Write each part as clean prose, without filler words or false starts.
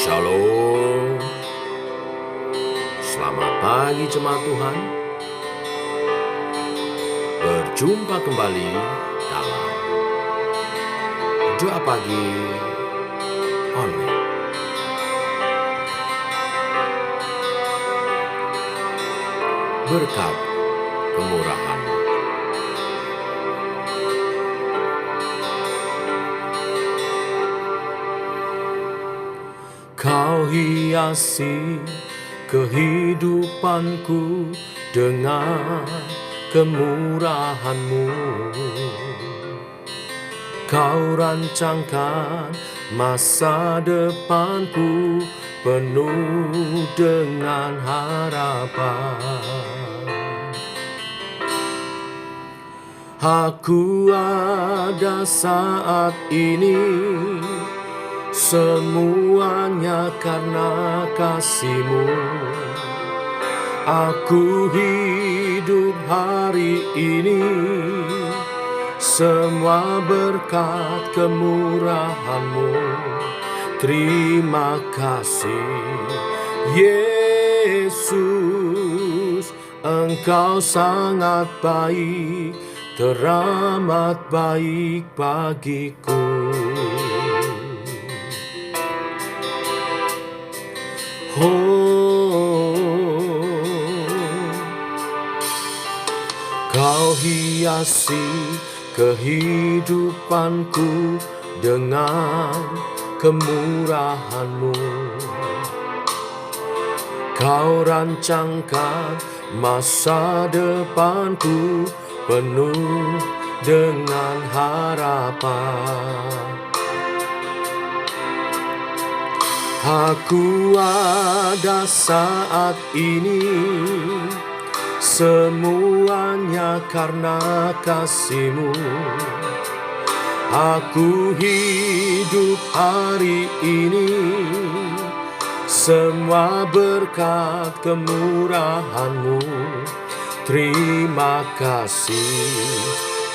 Shalom. Selamat pagi jemaat Tuhan. Berjumpa kembali dalam doa pagi online. Berkat kemurahan. Kau hiasi kehidupanku dengan kemurahan-Mu. Kau rancangkan masa depanku penuh dengan harapan. Aku ada saat ini semuanya karena kasih-Mu. Aku hidup hari ini semua berkat kemurahan-Mu. Terima kasih Yesus, Engkau sangat baik, teramat baik bagiku. Kau hiasi kehidupanku dengan kemurahan-Mu. Kau rancangkan masa depanku penuh dengan harapan. Aku ada saat ini semuanya karena kasih-Mu. Aku hidup hari ini semua berkat kemurahan-Mu. Terima kasih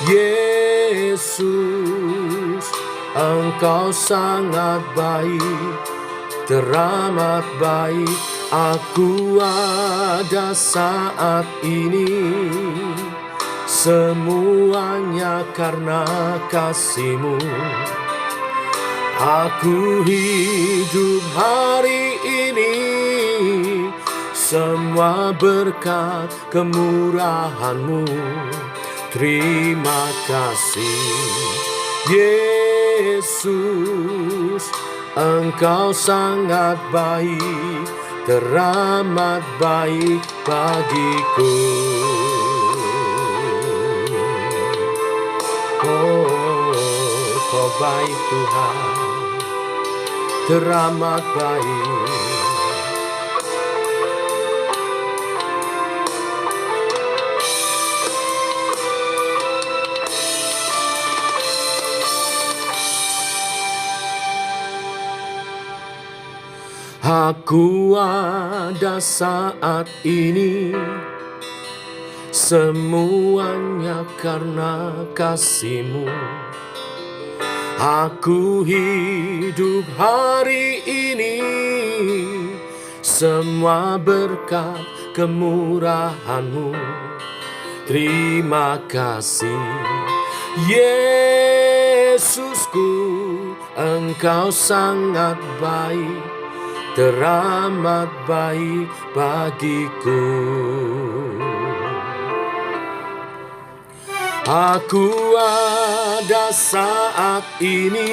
Yesus, Engkau sangat baik, teramat baik. Aku ada saat ini semuanya karena kasih-Mu. Aku hidup hari ini semua berkat kemurahan-Mu. Terima kasih Yesus, Engkau sangat baik, teramat baik bagiku. Oh, Kau baik Tuhan, teramat baik. Aku ada saat ini semuanya karena kasih-Mu. Aku hidup hari ini semua berkat kemurahan-Mu. Terima kasih Yesusku, Engkau sangat baik, teramat baik bagiku. Aku ada saat ini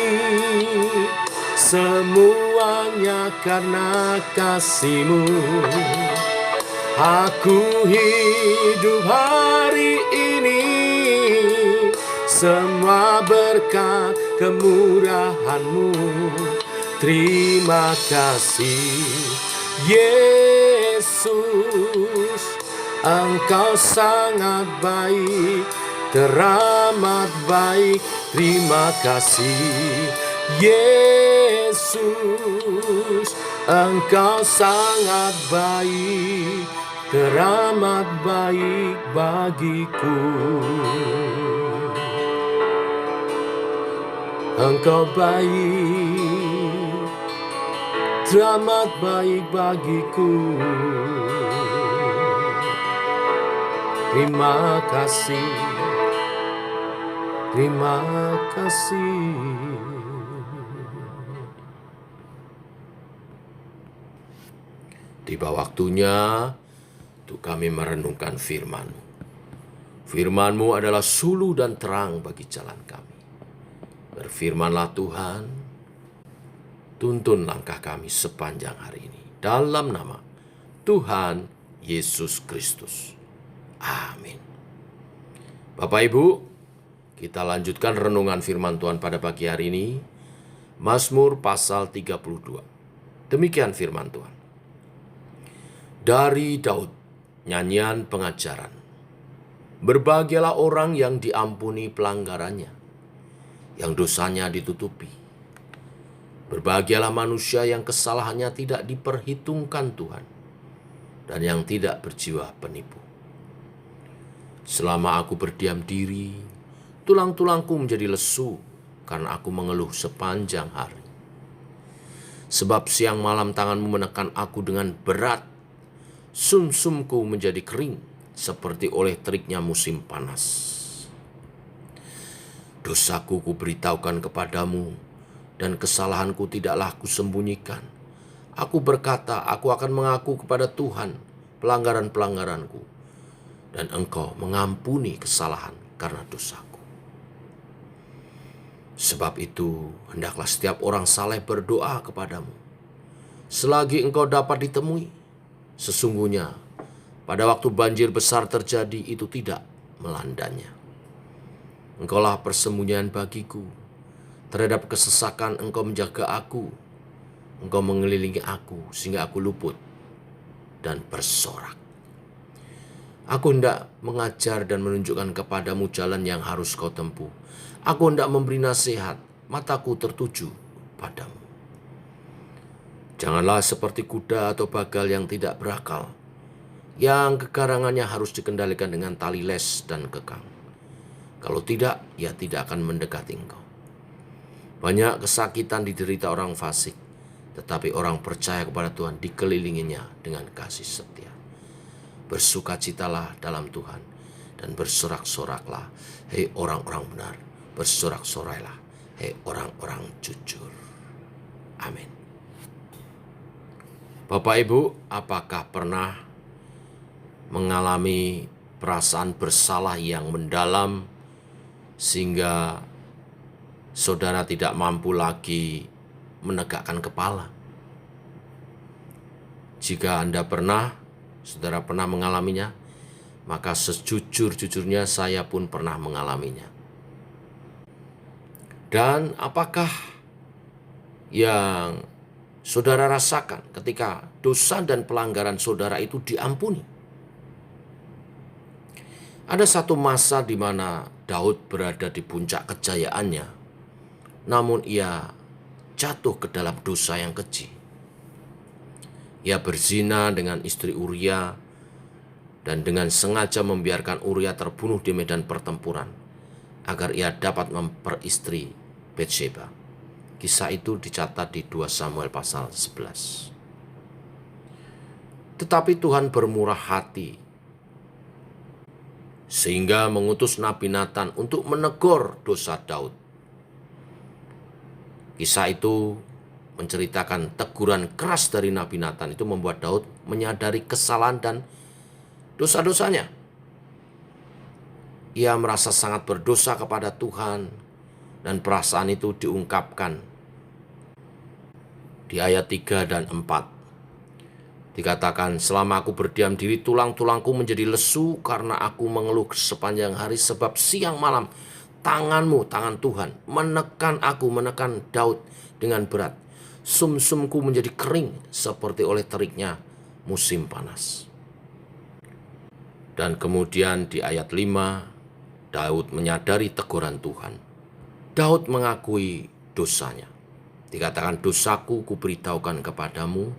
semuanya karena kasih-Mu. Aku hidup hari ini semua berkat kemurahan-Mu. Terima kasih Yesus, Engkau sangat baik, teramat baik. Terima kasih Yesus, Engkau sangat baik, teramat baik bagiku. Engkau baik, teramat baik bagiku. Terima kasih, terima kasih. Tiba waktunya untuk kami merenungkan firman-Mu. Firman-Mu adalah suluh dan terang bagi jalan kami. Berfirmanlah Tuhan, tuntun langkah kami sepanjang hari ini. Dalam nama Tuhan Yesus Kristus. Amin. Bapak Ibu, kita lanjutkan renungan firman Tuhan pada pagi hari ini. Mazmur pasal 32. Demikian firman Tuhan. Dari Daud, nyanyian pengajaran. Berbahagialah orang yang diampuni pelanggarannya, yang dosanya ditutupi. Berbahagialah manusia yang kesalahannya tidak diperhitungkan Tuhan, dan yang tidak berjiwa penipu. Selama aku berdiam diri, tulang-tulangku menjadi lesu, karena aku mengeluh sepanjang hari. Sebab siang malam tanganmu menekan aku dengan berat, sumsumku menjadi kering, seperti oleh teriknya musim panas. Dosaku kuberitahukan kepadamu, dan kesalahanku tidaklah kusembunyikan. Aku berkata, aku akan mengaku kepada Tuhan pelanggaran-pelanggaranku, dan Engkau mengampuni kesalahan karena dosaku. Sebab itu, hendaklah setiap orang saleh berdoa kepadamu, selagi Engkau dapat ditemui. Sesungguhnya, pada waktu banjir besar terjadi, itu tidak melandanya. Engkaulah persembunyian bagiku. Terhadap kesesakan Engkau menjaga aku. Engkau mengelilingi aku sehingga aku luput dan bersorak. Aku hendak mengajar dan menunjukkan kepadamu jalan yang harus kau tempuh. Aku hendak memberi nasihat, mataku tertuju padamu. Janganlah seperti kuda atau bagal yang tidak berakal, yang kegarangannya harus dikendalikan dengan tali les dan kekang. Kalau tidak, ia tidak akan mendekati engkau. Banyak kesakitan diderita orang fasik, tetapi orang percaya kepada Tuhan dikelilinginya dengan kasih setia. Bersukacitalah dalam Tuhan, dan bersorak-soraklah, hei orang-orang benar. Bersorak-sorailah, hei orang-orang jujur. Amin. Bapak Ibu, apakah pernah mengalami perasaan bersalah yang mendalam sehingga saudara tidak mampu lagi menegakkan kepala? Jika Anda pernah, saudara pernah mengalaminya, maka sejujur-jujurnya saya pun pernah mengalaminya. Dan apakah yang saudara rasakan ketika dosa dan pelanggaran saudara itu diampuni? Ada satu masa di mana Daud berada di puncak kejayaannya, namun ia jatuh ke dalam dosa yang keji. Ia berzina dengan istri Uria dan dengan sengaja membiarkan Uria terbunuh di medan pertempuran agar ia dapat memperistri Batsheba. Kisah itu dicatat di 2 Samuel pasal 11. Tetapi Tuhan bermurah hati sehingga mengutus Nabi Nathan untuk menegur dosa Daud. Kisah itu menceritakan teguran keras dari Nabi Nathan itu membuat Daud menyadari kesalahan dan dosa-dosanya. Ia merasa sangat berdosa kepada Tuhan, dan perasaan itu diungkapkan di ayat 3 dan 4. Dikatakan, selama aku berdiam diri, tulang-tulangku menjadi lesu karena aku mengeluh sepanjang hari, sebab siang malam tanganmu, tangan Tuhan, menekan Daud dengan berat. Sumsumku menjadi kering seperti oleh teriknya musim panas. Dan kemudian di ayat 5, Daud menyadari teguran Tuhan. Daud mengakui dosanya. Dikatakan, dosaku kuberitahukan kepadamu,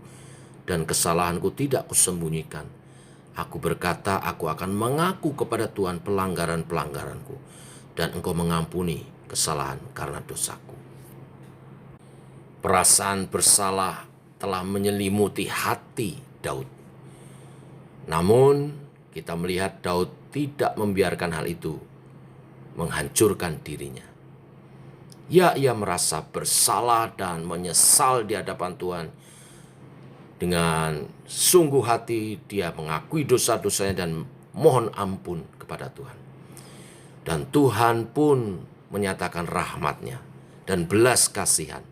dan kesalahanku tidak kusembunyikan. Aku berkata, aku akan mengaku kepada Tuhan pelanggaran-pelanggaranku, dan Engkau mengampuni kesalahan karena dosaku. Perasaan bersalah telah menyelimuti hati Daud. Namun kita melihat Daud tidak membiarkan hal itu menghancurkan dirinya. Ya, ia merasa bersalah dan menyesal di hadapan Tuhan. Dengan sungguh hati dia mengakui dosa-dosanya dan mohon ampun kepada Tuhan. Dan Tuhan pun menyatakan rahmat-Nya dan belas kasihan,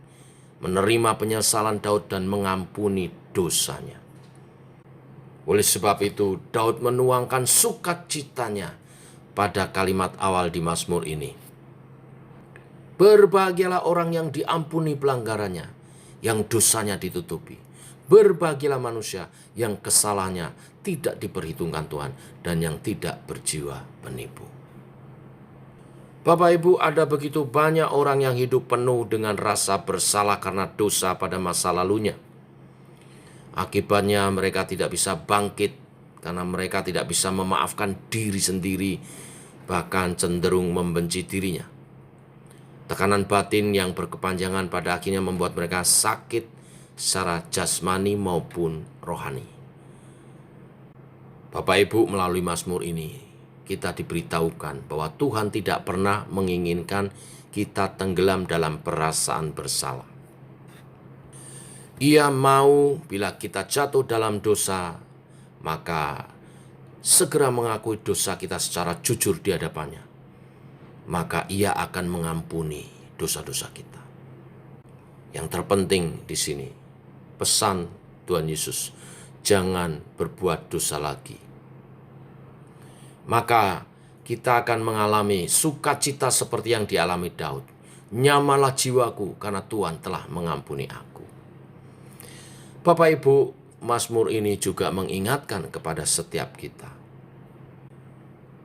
menerima penyesalan Daud dan mengampuni dosanya. Oleh sebab itu, Daud menuangkan sukacitanya pada kalimat awal di Mazmur ini. Berbahagialah orang yang diampuni pelanggarannya, yang dosanya ditutupi. Berbahagialah manusia yang kesalahannya tidak diperhitungkan Tuhan dan yang tidak berjiwa penipu. Bapak Ibu, ada begitu banyak orang yang hidup penuh dengan rasa bersalah karena dosa pada masa lalunya. Akibatnya mereka tidak bisa bangkit karena mereka tidak bisa memaafkan diri sendiri, bahkan cenderung membenci dirinya. Tekanan batin yang berkepanjangan pada akhirnya membuat mereka sakit secara jasmani maupun rohani. Bapak Ibu, melalui Mazmur ini kita diberitahukan bahwa Tuhan tidak pernah menginginkan kita tenggelam dalam perasaan bersalah. Ia mau bila kita jatuh dalam dosa, maka segera mengakui dosa kita secara jujur di hadapannya. Maka ia akan mengampuni dosa-dosa kita. Yang terpenting di sini, pesan Tuhan Yesus, jangan berbuat dosa lagi. Maka kita akan mengalami sukacita seperti yang dialami Daud. Nyamanlah jiwaku karena Tuhan telah mengampuni aku. Bapak Ibu, Mazmur ini juga mengingatkan kepada setiap kita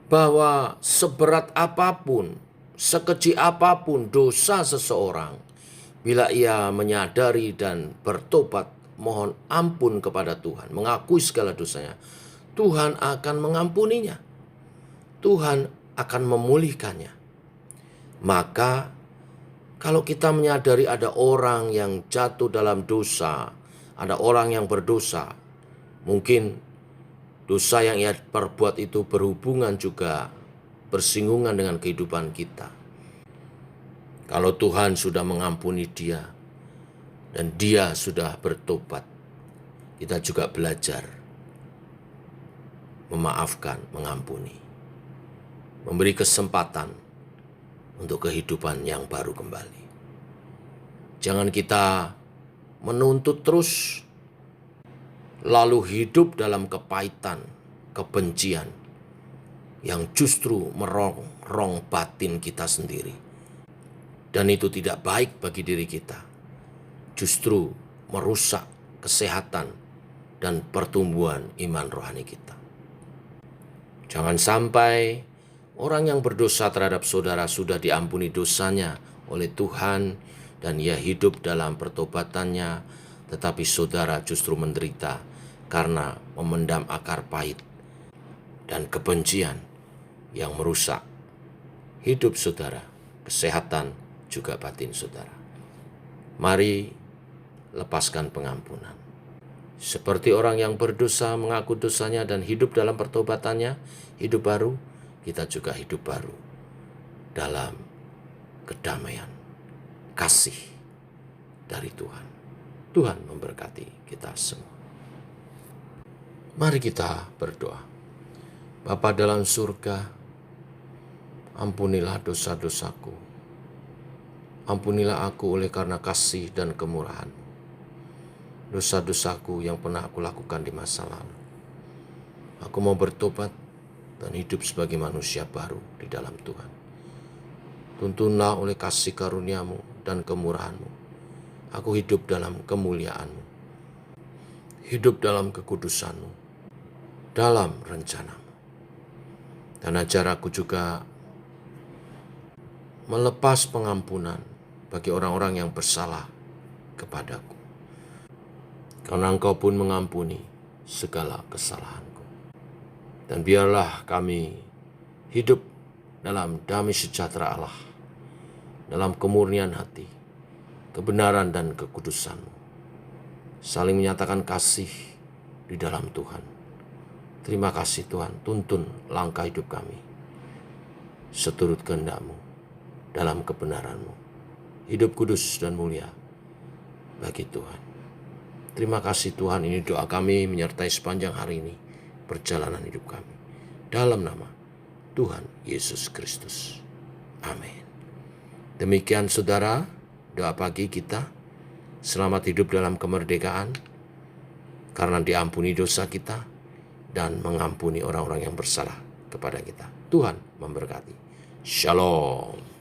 bahwa seberat apapun, sekecil apapun dosa seseorang, bila ia menyadari dan bertobat, mohon ampun kepada Tuhan, mengakui segala dosanya, Tuhan akan mengampuninya. Tuhan akan memulihkannya. Maka kalau kita menyadari ada orang yang jatuh dalam dosa, ada orang yang berdosa, mungkin dosa yang ia perbuat itu berhubungan juga bersinggungan dengan kehidupan kita. Kalau Tuhan sudah mengampuni dia dan dia sudah bertobat, kita juga belajar memaafkan, mengampuni, memberi kesempatan untuk kehidupan yang baru kembali. Jangan kita menuntut terus, lalu hidup dalam kepahitan, kebencian, yang justru merongrong batin kita sendiri. Dan itu tidak baik bagi diri kita. Justru merusak kesehatan dan pertumbuhan iman rohani kita. Jangan sampai orang yang berdosa terhadap saudara sudah diampuni dosanya oleh Tuhan dan ia hidup dalam pertobatannya, tetapi saudara justru menderita karena memendam akar pahit dan kebencian yang merusak hidup saudara, kesehatan, juga batin saudara. Mari lepaskan pengampunan. Seperti orang yang berdosa mengaku dosanya dan hidup dalam pertobatannya, hidup baru, kita juga hidup baru dalam kedamaian, kasih dari Tuhan. Tuhan memberkati kita semua. Mari kita berdoa. Bapa dalam surga, ampunilah dosa-dosaku. Ampunilah aku oleh karena kasih dan kemurahan. Dosa-dosaku yang pernah aku lakukan di masa lalu. Aku mau bertobat dan hidup sebagai manusia baru di dalam Tuhan. Tuntunlah oleh kasih karuniamu dan kemurahanmu. Aku hidup dalam kemuliaanmu. Hidup dalam kekudusanmu. Dalam rencanamu. Dan ajar aku juga melepas pengampunan bagi orang-orang yang bersalah kepadaku. Karena Engkau pun mengampuni segala kesalahanku. Dan biarlah kami hidup dalam damai sejahtera Allah, dalam kemurnian hati, kebenaran dan kekudusan-Mu, saling menyatakan kasih di dalam Tuhan. Terima kasih Tuhan, tuntun langkah hidup kami seturut kehendak-Mu dalam kebenaran-Mu. Hidup kudus dan mulia bagi Tuhan. Terima kasih Tuhan, ini doa kami menyertai sepanjang hari ini perjalanan hidup kami. Dalam nama Tuhan Yesus Kristus. Amin. Demikian saudara, doa pagi kita. Selamat hidup dalam kemerdekaan, karena diampuni dosa kita dan mengampuni orang-orang yang bersalah kepada kita. Tuhan memberkati. Shalom.